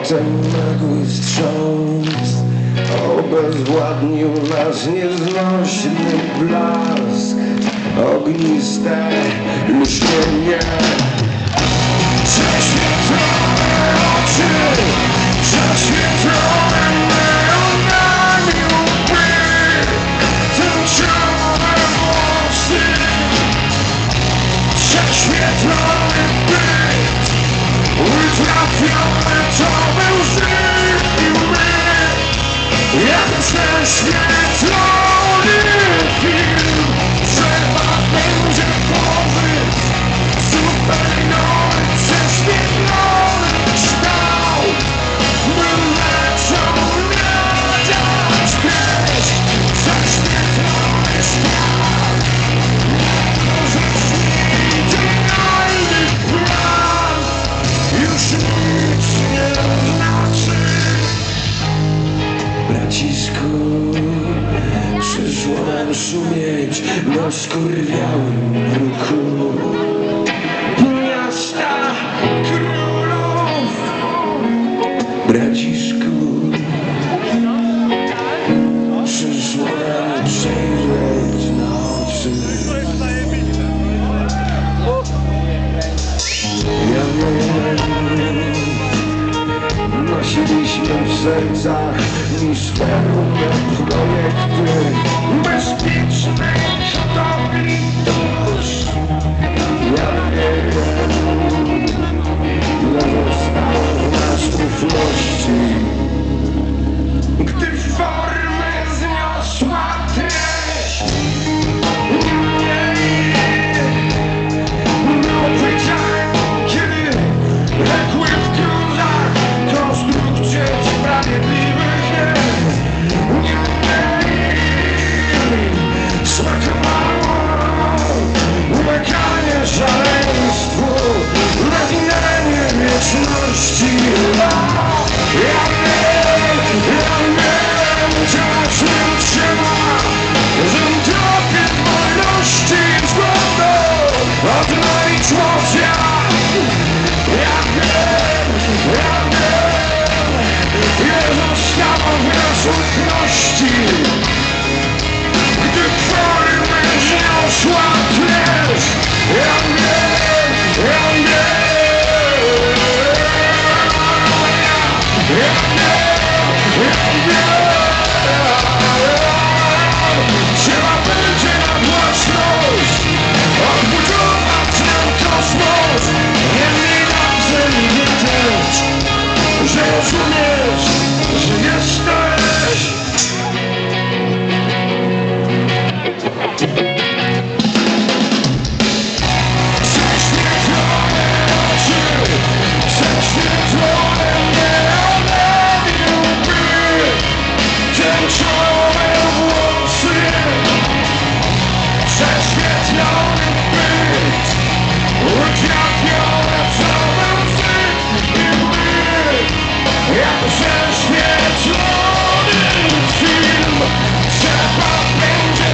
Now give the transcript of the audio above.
Potem nagły wstrząs obezwładnił nas, nieznośny blask, ogniste lśnienie. Prześwietlone oczy, prześwietlone neonami łby, tęczowe włosy, prześwietlony byt, utrafione to był żyw i my, jak prześwietlony film. Trzeba będzie pożyć zupełnie prześwietlony kształt, by lepszą nadać pieśń. Prześwietlony świat, może idealny plan już nic nie znaczy. Bracisku, przyszło nam szumieć na skurwiałym bruku miasta królów. Bracisku, przyszło nam przejrzeć na oczy. Ja wiem, nosiliśmy w sercach misterne projekty bezpiecznej hodowli dusz. Ja wiem, ile zostało w nas ufności, gdy formę zniosła treść. No wiedziałem, kiedy legły w gruzach konstrukcje sprawiedliwych jest. Smakowało umykanie szaleństwu, natchnienie wieczności. Ja wiem, czas mnie trzyma, żem tropię wolności zgodą odnowić mocja. Ja wiem, nie zostało w rozsądności, gdy formy zniosła treść. Ja wiem, trzeba będzie na własność odbudować ten kosmos. Niemniej dobrze wiedzieć, że rozumiesz, że jesteś. Prześwietlone oczy, prześwietlone neonami łby, tęczowe włosy, prześwietlony byt, utrafione całe łzy i my, jak prześwietlony film. Trzeba będzie